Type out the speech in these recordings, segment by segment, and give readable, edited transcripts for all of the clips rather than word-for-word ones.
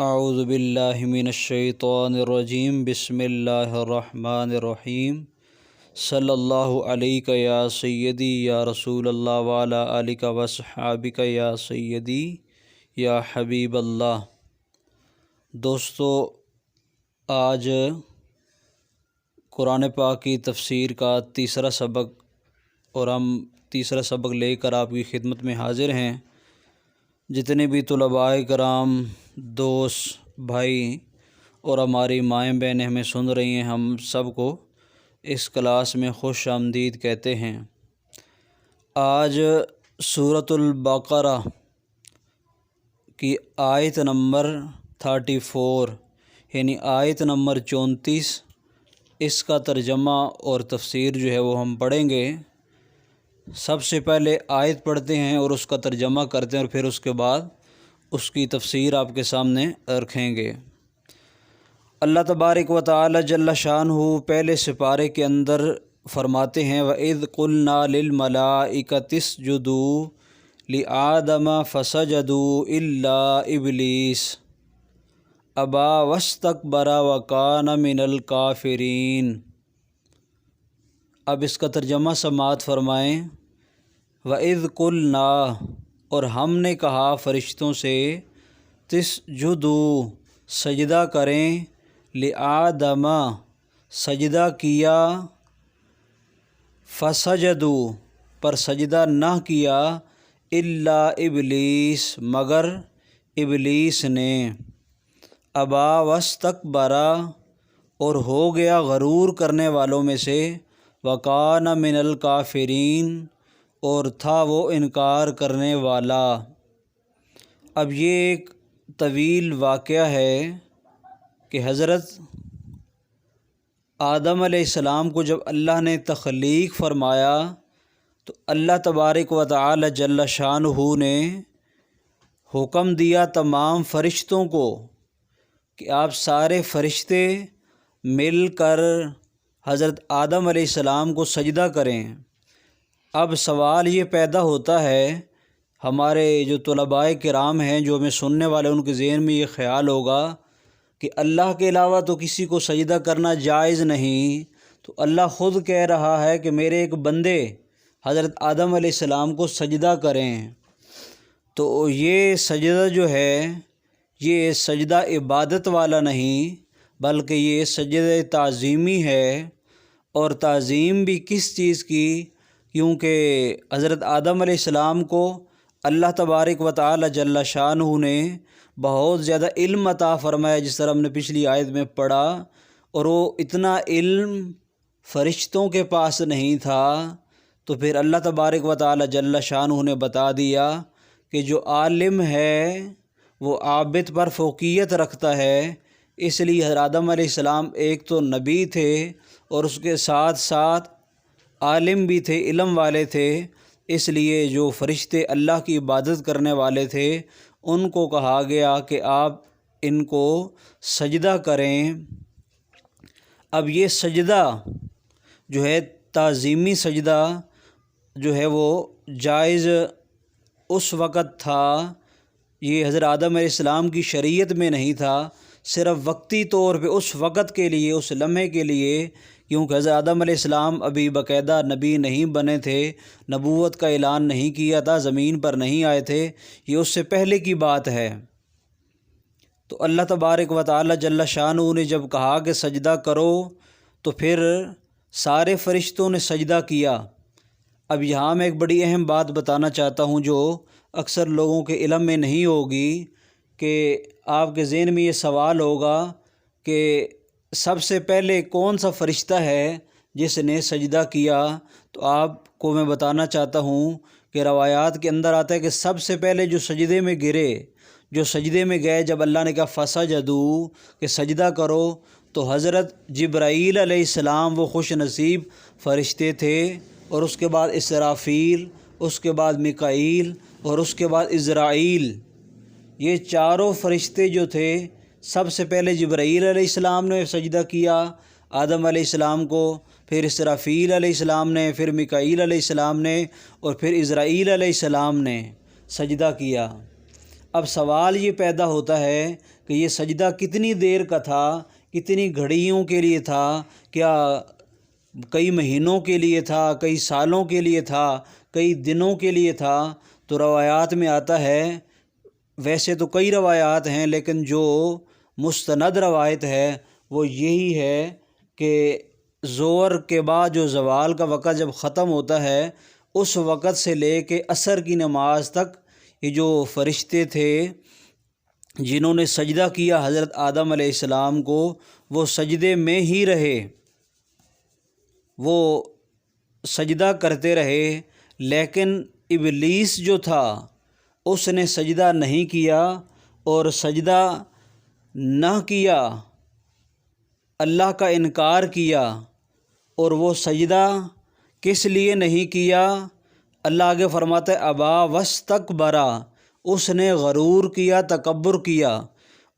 اعوذ باللہ من الشیطان الرجیم بسم اللہ الرحمن الرحیم صلی اللہ علیہ یا سیدی یا رسول اللہ وعلی آلک وصحابک یا سیدی یا حبیب اللہ۔ دوستو، آج قرآن پاک کی تفسیر کا تیسرا سبق اور ہم تیسرا سبق لے کر آپ کی خدمت میں حاضر ہیں۔ جتنے بھی طلباء کرام، دوست، بھائی اور ہماری مائیں بہنیں ہمیں سن رہی ہیں، ہم سب کو اس کلاس میں خوش آمدید کہتے ہیں۔ آج سورۃ البقرہ کی آیت نمبر 34 یعنی آیت نمبر 34، اس کا ترجمہ اور تفسیر جو ہے وہ ہم پڑھیں گے۔ سب سے پہلے آیت پڑھتے ہیں اور اس کا ترجمہ کرتے ہیں، اور پھر اس کے بعد اس کی تفسیر آپ کے سامنے رکھیں گے۔ اللہ تبارک و تعالی جل شانہ پہلے سپارے کے اندر فرماتے ہیں وَإِذْ قُلْنَا لِلْمَلَائِكَةِ اسْجُدُوا لِآدَمَ فَسَجَدُوا إِلَّا إِبْلِيسَ أَبَى وَاسْتَكْبَرَ وَكَانَ مِنَ الْكَافِرِينَ۔ اب اس کا ترجمہ سماعت فرمائیں۔ وَإِذْ قُلْنَا، اور ہم نے کہا فرشتوں سے، تسجدوا، سجدہ کریں، لآدم، سجدہ کیا، فسجدوا، پر سجدہ نہ کیا، الا ابلیس، مگر ابلیس نے، ابا واستکبر، اور ہو گیا غرور کرنے والوں میں سے، وکان من الکافرین، اور تھا وہ انکار کرنے والا۔ اب یہ ایک طویل واقعہ ہے کہ حضرت آدم علیہ السلام کو جب اللہ نے تخلیق فرمایا تو اللہ تبارک و تعالی جل شانہ نے حکم دیا تمام فرشتوں کو کہ آپ سارے فرشتے مل کر حضرت آدم علیہ السلام کو سجدہ کریں۔ اب سوال یہ پیدا ہوتا ہے، ہمارے جو طلباء کرام ہیں، جو ہمیں سننے والے، ان کے ذہن میں یہ خیال ہوگا کہ اللہ کے علاوہ تو کسی کو سجدہ کرنا جائز نہیں، تو اللہ خود کہہ رہا ہے کہ میرے ایک بندے حضرت آدم علیہ السلام کو سجدہ کریں۔ تو یہ سجدہ جو ہے یہ سجدہ عبادت والا نہیں، بلکہ یہ سجدہ تعظیمی ہے۔ اور تعظیم بھی کس چیز کی؟ کیونکہ حضرت آدم علیہ السلام کو اللہ تبارک و تعالی جل شانہ نے بہت زیادہ علم عطا فرمایا، جس طرح ہم نے پچھلی آیت میں پڑھا، اور وہ اتنا علم فرشتوں کے پاس نہیں تھا، تو پھر اللہ تبارک و تعالی جل شانہ نے بتا دیا کہ جو عالم ہے وہ عابد پر فوقیت رکھتا ہے۔ اس لیے حضرت آدم علیہ السلام ایک تو نبی تھے اور اس کے ساتھ ساتھ عالم بھی تھے، علم والے تھے، اس لیے جو فرشتے اللہ کی عبادت کرنے والے تھے ان کو کہا گیا کہ آپ ان کو سجدہ کریں۔ اب یہ سجدہ جو ہے تعظیمی سجدہ جو ہے وہ جائز اس وقت تھا، یہ حضرت آدم علیہ السلام کی شریعت میں نہیں تھا، صرف وقتی طور پہ اس وقت کے لیے، اس لمحے کے لیے، کیونکہ حضرت آدم علیہ السلام ابھی باقاعدہ نبی نہیں بنے تھے، نبوت کا اعلان نہیں کیا تھا، زمین پر نہیں آئے تھے، یہ اس سے پہلے کی بات ہے۔ تو اللہ تبارک و تعالی جل شانہ نے جب کہا کہ سجدہ کرو تو پھر سارے فرشتوں نے سجدہ کیا۔ اب یہاں میں ایک بڑی اہم بات بتانا چاہتا ہوں جو اکثر لوگوں کے علم میں نہیں ہوگی، کہ آپ کے ذہن میں یہ سوال ہوگا کہ سب سے پہلے کون سا فرشتہ ہے جس نے سجدہ کیا؟ تو آپ کو میں بتانا چاہتا ہوں کہ روایات کے اندر آتا ہے کہ سب سے پہلے جو سجدے میں گرے، جو سجدے میں گئے، جب اللہ نے کہا فسجدوا کہ سجدہ کرو، تو حضرت جبرائیل علیہ السلام وہ خوش نصیب فرشتے تھے، اور اس کے بعد اسرافیل، اس کے بعد میکائیل، اور اس کے بعد عزرائیل، یہ چاروں فرشتے جو تھے، سب سے پہلے جبرائیل علیہ السلام نے سجدہ کیا آدم علیہ السلام کو، پھر اسرافیل علیہ السلام نے، پھر میکائیل علیہ السلام نے، اور پھر عزرائیل علیہ السلام نے سجدہ کیا۔ اب سوال یہ پیدا ہوتا ہے کہ یہ سجدہ کتنی دیر کا تھا، کتنی گھڑیوں کے لیے تھا، کیا کئی مہینوں کے لیے تھا، کئی سالوں کے لیے تھا، کئی دنوں کے لیے تھا؟ تو روایات میں آتا ہے، ویسے تو کئی روایات ہیں لیکن جو مستند روایت ہے وہ یہی ہے کہ ظہر کے بعد جو زوال کا وقت جب ختم ہوتا ہے اس وقت سے لے کے عصر کی نماز تک یہ جو فرشتے تھے جنہوں نے سجدہ کیا حضرت آدم علیہ السلام کو، وہ سجدے میں ہی رہے، وہ سجدہ کرتے رہے، لیکن ابلیس جو تھا اس نے سجدہ نہیں کیا، اور سجدہ نہ کیا، اللہ کا انکار کیا۔ اور وہ سجدہ کس لیے نہیں کیا؟ اللہ آگے فرماتا ہے ابا واستکبرا، اس نے غرور کیا، تکبر کیا۔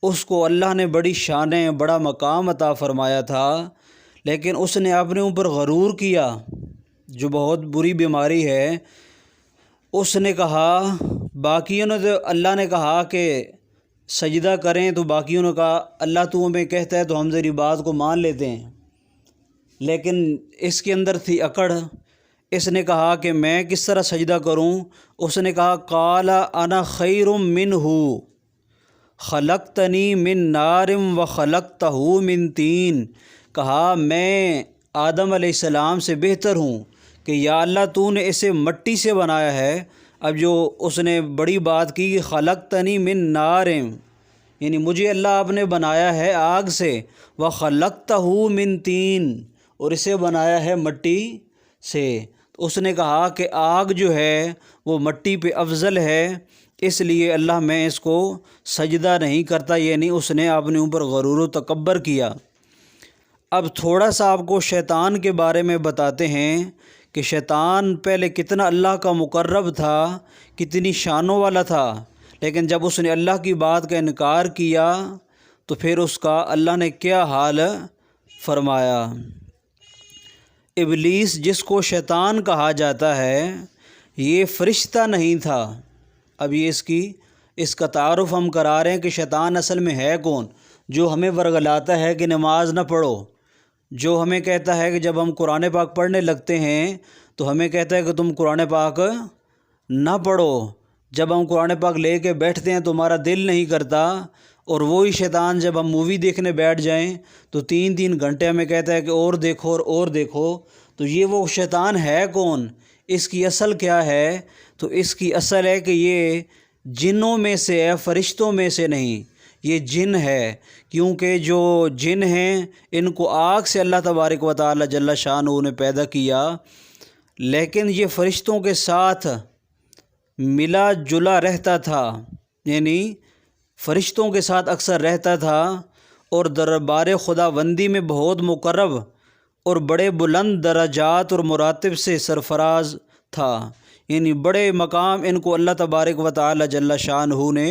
اس کو اللہ نے بڑی شانیں، بڑا مقام عطا فرمایا تھا، لیکن اس نے اپنے اوپر غرور کیا، جو بہت بری بیماری ہے۔ اس نے کہا، باقیوں نے تو اللہ نے کہا کہ سجدہ کریں تو باقیوں نے کہا اللہ تو ہمیں کہتا ہے تو ہم تیری بات کو مان لیتے ہیں، لیکن اس کے اندر تھی اکڑ۔ اس نے کہا کہ میں کس طرح سجدہ کروں؟ اس نے کہا قال انا خیر منہ خلقتنی من نار وخلقتہ من طین، کہا میں آدم علیہ السلام سے بہتر ہوں کہ یا اللہ تو نے اسے مٹی سے بنایا ہے۔ اب جو اس نے بڑی بات کی کہ خلقتنی من نار، یعنی مجھے اللہ آپ نے بنایا ہے آگ سے، وخلقتہ من طین، اور اسے بنایا ہے مٹی سے۔ تو اس نے کہا کہ آگ جو ہے وہ مٹی پہ افضل ہے، اس لیے اللہ میں اس کو سجدہ نہیں کرتا، یعنی اس نے اپنے اوپر غرور و تکبر کیا۔ اب تھوڑا سا آپ کو شیطان کے بارے میں بتاتے ہیں کہ شیطان پہلے کتنا اللہ کا مقرب تھا، کتنی شانوں والا تھا، لیکن جب اس نے اللہ کی بات کا انکار کیا تو پھر اس کا اللہ نے کیا حال فرمایا۔ ابلیس جس کو شیطان کہا جاتا ہے یہ فرشتہ نہیں تھا۔ اب یہ اس کا تعارف ہم کرا رہے ہیں کہ شیطان اصل میں ہے کون؟ جو ہمیں ورگلاتا ہے کہ نماز نہ پڑھو، جو ہمیں کہتا ہے کہ جب ہم قرآن پاک پڑھنے لگتے ہیں تو ہمیں کہتا ہے کہ تم قرآن پاک نہ پڑھو، جب ہم قرآن پاک لے کے بیٹھتے ہیں تو ہمارا دل نہیں کرتا، اور وہی شیطان جب ہم مووی دیکھنے بیٹھ جائیں تو 3 گھنٹے ہمیں کہتا ہے کہ اور دیکھو اور دیکھو۔ تو یہ وہ شیطان ہے کون؟ اس کی اصل کیا ہے؟ تو اس کی اصل ہے کہ یہ جنوں میں سے ہے، فرشتوں میں سے نہیں، یہ جن ہے، کیونکہ جو جن ہیں ان کو آگ سے اللہ تبارک و تعالی جل شانہ نے پیدا کیا، لیکن یہ فرشتوں کے ساتھ ملا جلا رہتا تھا، یعنی فرشتوں کے ساتھ اکثر رہتا تھا، اور دربار خداوندی میں بہت مقرب اور بڑے بلند درجات اور مراتب سے سرفراز تھا، یعنی بڑے مقام ان کو اللہ تبارک و تعالی جل شانہ نے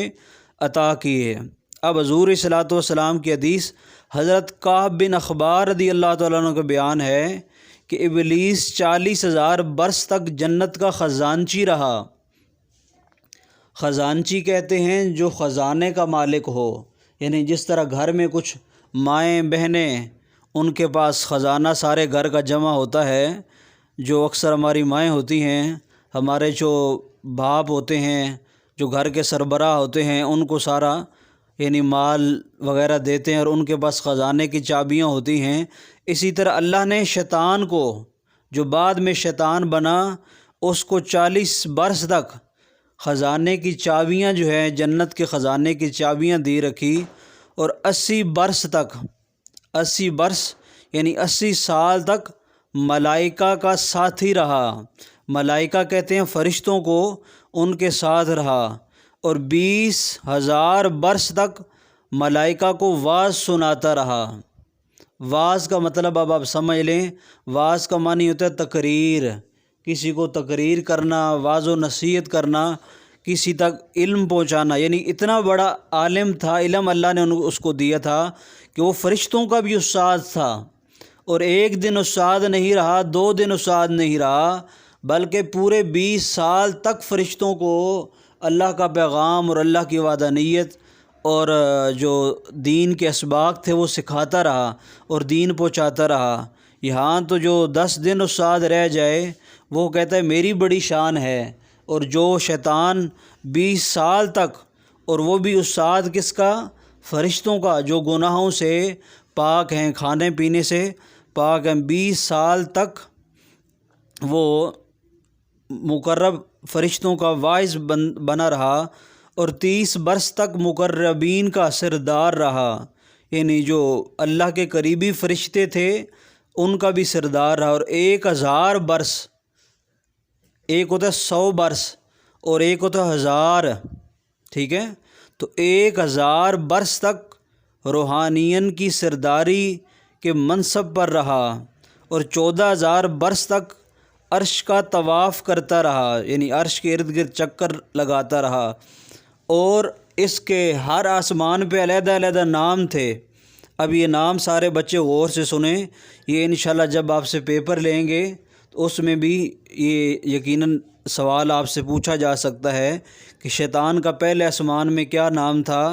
عطا کیے۔ اب حضور صلوٰت والسلام کی حدیث حضرت کعب بن اخبار رضی اللہ تعالیٰ عنہ کا بیان ہے کہ ابلیس 40,000 برس تک جنت کا خزانچی رہا۔ خزانچی کہتے ہیں جو خزانے کا مالک ہو، یعنی جس طرح گھر میں کچھ مائیں بہنیں ان کے پاس خزانہ سارے گھر کا جمع ہوتا ہے، جو اکثر ہماری مائیں ہوتی ہیں، ہمارے جو باپ ہوتے ہیں، جو گھر کے سربراہ ہوتے ہیں، ان کو سارا یعنی مال وغیرہ دیتے ہیں اور ان کے پاس خزانے کی چابیاں ہوتی ہیں۔ اسی طرح اللہ نے شیطان کو، جو بعد میں شیطان بنا، اس کو 40 برس تک خزانے کی چابیاں جو ہے جنت کے خزانے کی چابیاں دی رکھی، اور 80 برس تک، 80 برس یعنی 80 سال تک ملائکہ کا ساتھی رہا۔ ملائکہ کہتے ہیں فرشتوں کو، ان کے ساتھ رہا، اور 20,000 برس تک ملائکہ کو واعظ سناتا رہا۔ واعظ کا مطلب اب آپ سمجھ لیں، واعظ کا معنی ہوتا ہے تقریر، کسی کو تقریر کرنا، واعظ و نصیحت کرنا، کسی تک علم پہنچانا، یعنی اتنا بڑا عالم تھا، علم اللہ نے اس کو دیا تھا کہ وہ فرشتوں کا بھی استاد تھا، اور ایک دن استاد نہیں رہا، 2 دن استاد نہیں رہا، بلکہ پورے 20 سال تک فرشتوں کو اللہ کا پیغام اور اللہ کی وحدانیت اور جو دین کے اسباق تھے وہ سکھاتا رہا اور دین پہنچاتا رہا۔ یہاں تو جو 10 دن استاد رہ جائے وہ کہتا ہے میری بڑی شان ہے، اور جو شیطان 20 سال تک، اور وہ بھی استاد کس کا؟ فرشتوں کا، جو گناہوں سے پاک ہیں، کھانے پینے سے پاک ہیں، 20 سال تک وہ مقرب فرشتوں کا واعظ بنا رہا، اور 30 برس تک مقربین کا سردار رہا، یعنی جو اللہ کے قریبی فرشتے تھے ان کا بھی سردار رہا۔ اور 1000 برس، ایک ہوتا ہے 100 برس اور ایک ہوتا ہے 1000، ٹھیک ہے؟ تو 1000 برس تک روحانین کی سرداری کے منصب پر رہا، اور 14000 برس تک عرش کا طواف کرتا رہا، یعنی عرش کے ارد گرد چکر لگاتا رہا، اور اس کے ہر آسمان پہ علیحدہ علیحدہ نام تھے۔ اب یہ نام سارے بچے غور سے سنیں، یہ انشاءاللہ جب آپ سے پیپر لیں گے تو اس میں بھی یہ یقیناً سوال آپ سے پوچھا جا سکتا ہے کہ شیطان کا پہلے آسمان میں کیا نام تھا۔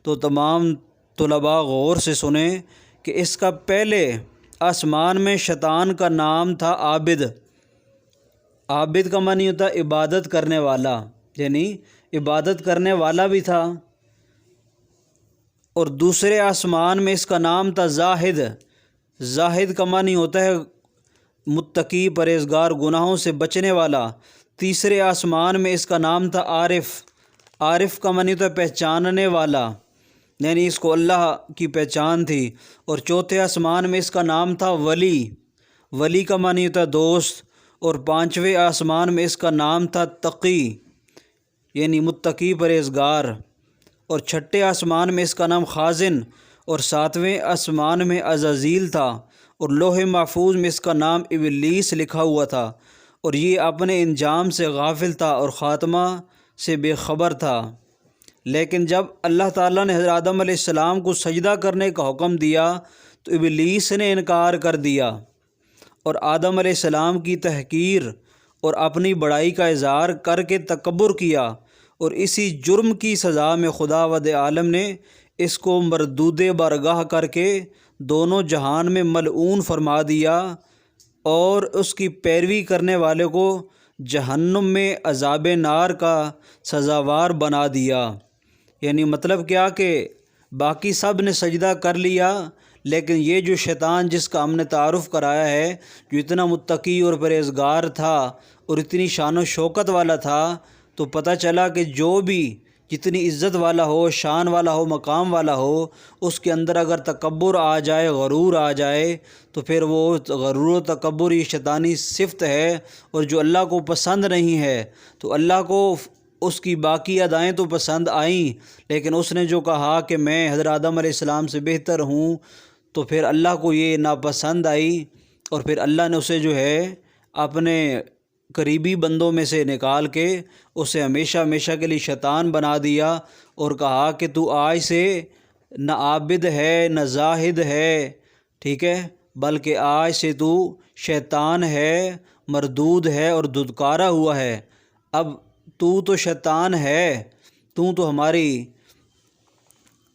تو تمام طلباء غور سے سنیں کہ اس کا پہلے آسمان میں شیطان کا نام تھا عابد۔ عابد کا معنی ہوتا ہے عبادت کرنے والا، یعنی عبادت کرنے والا بھی تھا۔ اور دوسرے آسمان میں اس کا نام تھا زاہد۔ زاہد کا معنی ہوتا ہے متقی، پرہیزگار، گناہوں سے بچنے والا۔ تیسرے آسمان میں اس کا نام تھا عارف۔ عارف کا معنی ہوتا ہے پہچاننے والا، یعنی اس کو اللہ کی پہچان تھی۔ اور چوتھے آسمان میں اس کا نام تھا ولی۔ ولی کا معنی ہوتا ہے دوست۔ اور 5ویں آسمان میں اس کا نام تھا تقی، یعنی متقی، پرہیزگار۔ اور 6ٹھے آسمان میں اس کا نام خازن، اور 7ویں آسمان میں عزازیل تھا، اور لوح محفوظ میں اس کا نام ابلیس لکھا ہوا تھا، اور یہ اپنے انجام سے غافل تھا اور خاتمہ سے بے خبر تھا۔ لیکن جب اللہ تعالیٰ نے حضرت آدم علیہ السلام کو سجدہ کرنے کا حکم دیا تو ابلیس نے انکار کر دیا، اور آدم علیہ السلام کی تحقیر اور اپنی بڑائی کا اظہار کر کے تکبر کیا، اور اسی جرم کی سزا میں خداوند عالم نے اس کو مردود بارگاہ کر کے دونوں جہان میں ملعون فرما دیا، اور اس کی پیروی کرنے والے کو جہنم میں عذاب نار کا سزاوار بنا دیا۔ یعنی مطلب کیا کہ باقی سب نے سجدہ کر لیا، لیکن یہ جو شیطان جس کا ہم نے تعارف کرایا ہے، جو اتنا متقی اور پرہیزگار تھا اور اتنی شان و شوکت والا تھا، تو پتہ چلا کہ جو بھی جتنی عزت والا ہو، شان والا ہو، مقام والا ہو، اس کے اندر اگر تکبر آ جائے، غرور آ جائے، تو پھر وہ غرور و تکبر یہ شیطانی صفت ہے، اور جو اللہ کو پسند نہیں ہے۔ تو اللہ کو اس کی باقی ادائیں تو پسند آئیں، لیکن اس نے جو کہا کہ میں حضرت آدم علیہ السلام سے بہتر ہوں، تو پھر اللہ کو یہ ناپسند آئی، اور پھر اللہ نے اسے جو ہے اپنے قریبی بندوں میں سے نکال کے اسے ہمیشہ ہمیشہ کے لیے شیطان بنا دیا، اور کہا کہ تو آج سے نہ عابد ہے نہ زاہد ہے، ٹھیک ہے، بلکہ آج سے تو شیطان ہے، مردود ہے اور دھتکارا ہوا ہے۔ اب تو شیطان ہے، تو ہماری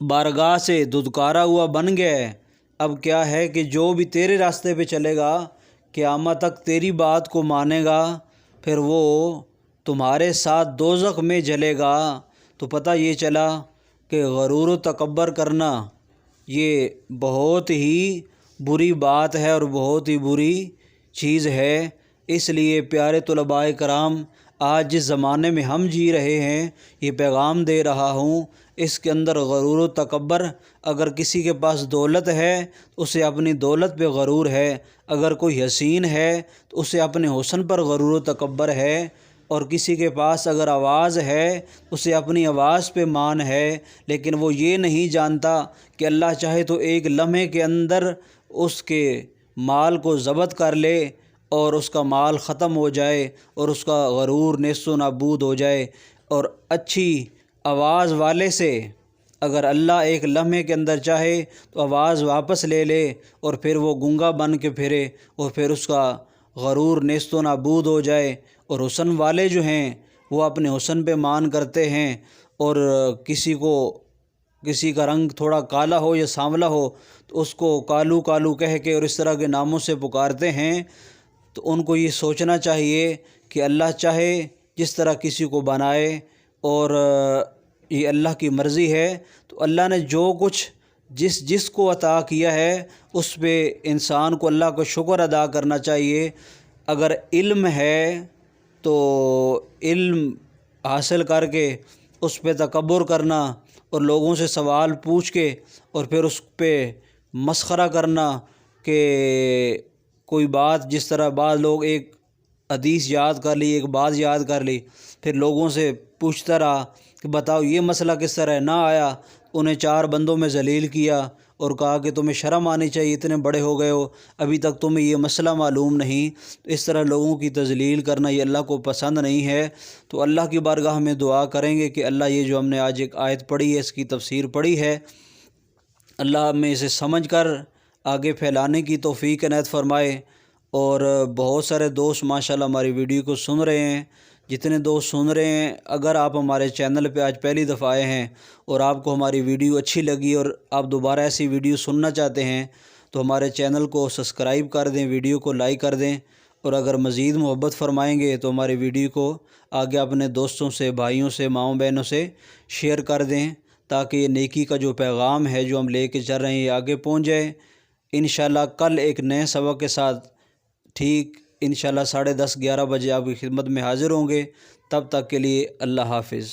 بارگاہ سے دھتکارا ہوا بن گیا ہے۔ اب کیا ہے کہ جو بھی تیرے راستے پہ چلے گا، قیامت تک تیری بات کو مانے گا، پھر وہ تمہارے ساتھ دوزخ میں جلے گا۔ تو پتہ یہ چلا کہ غرور و تکبر کرنا یہ بہت ہی بری بات ہے اور بہت ہی بری چیز ہے۔ اس لیے پیارے طلباء کرام، آج جس زمانے میں ہم جی رہے ہیں، یہ پیغام دے رہا ہوں، اس کے اندر غرور و تکبر۔ اگر کسی کے پاس دولت ہے تو اسے اپنی دولت پہ غرور ہے، اگر کوئی حسین ہے تو اسے اپنے حسن پر غرور و تکبر ہے، اور کسی کے پاس اگر آواز ہے اسے اپنی آواز پہ مان ہے، لیکن وہ یہ نہیں جانتا کہ اللہ چاہے تو ایک لمحے کے اندر اس کے مال کو ضبط کر لے اور اس کا مال ختم ہو جائے اور اس کا غرور نیست و نابود ہو جائے۔ اور اچھی آواز والے سے اگر اللہ ایک لمحے کے اندر چاہے تو آواز واپس لے لے، اور پھر وہ گنگا بن کے پھرے، اور پھر اس کا غرور نیست و نابود ہو جائے۔ اور حسن والے جو ہیں وہ اپنے حسن پہ مان کرتے ہیں، اور کسی کا رنگ تھوڑا کالا ہو یا سانولا ہو تو اس کو کالو کالو کہہ کے اور اس طرح کے ناموں سے پکارتے ہیں۔ تو ان کو یہ سوچنا چاہیے کہ اللہ چاہے جس طرح کسی کو بنائے، اور یہ اللہ کی مرضی ہے۔ تو اللہ نے جو کچھ جس کو عطا کیا ہے اس پہ انسان کو اللہ کو شکر ادا کرنا چاہیے۔ اگر علم ہے تو علم حاصل کر کے اس پہ تکبر کرنا اور لوگوں سے سوال پوچھ کے اور پھر اس پہ مسخرہ کرنا کہ کوئی بات، جس طرح بعض لوگ ایک حدیث یاد کر لی، ایک بات یاد کر لی، پھر لوگوں سے پوچھتا رہا کہ بتاؤ یہ مسئلہ کس طرح ہے، نہ آیا، انہیں 4 بندوں میں ذلیل کیا اور کہا کہ تمہیں شرم آنی چاہیے، اتنے بڑے ہو گئے ہو ابھی تک تمہیں یہ مسئلہ معلوم نہیں۔ تو اس طرح لوگوں کی تذلیل کرنا یہ اللہ کو پسند نہیں ہے۔ تو اللہ کی بارگاہ میں دعا کریں گے کہ اللہ یہ جو ہم نے آج ایک آیت پڑھی ہے، اس کی تفسیر پڑھی ہے، اللہ ہمیں اسے سمجھ کر آگے پھیلانے کی توفیق عنایت فرمائے۔ اور بہت سارے دوست ماشاءاللہ ہماری ویڈیو کو سن رہے ہیں، جتنے دوست سن رہے ہیں، اگر آپ ہمارے چینل پہ آج پہلی دفعہ آئے ہیں اور آپ کو ہماری ویڈیو اچھی لگی اور آپ دوبارہ ایسی ویڈیو سننا چاہتے ہیں تو ہمارے چینل کو سبسکرائب کر دیں، ویڈیو کو لائک کر دیں، اور اگر مزید محبت فرمائیں گے تو ہماری ویڈیو کو آگے اپنے دوستوں سے، بھائیوں سے، ماؤں بہنوں سے شیئر کر دیں، تاکہ یہ نیکی کا جو پیغام ہے جو ہم لے کے چل رہے ہیں یہ آگے پہنچ جائے۔ انشاءاللہ کل ایک نئے سبق کے ساتھ ٹھیک انشاءاللہ 10:30 11 بجے آپ کی خدمت میں حاضر ہوں گے۔ تب تک کے لیے اللہ حافظ۔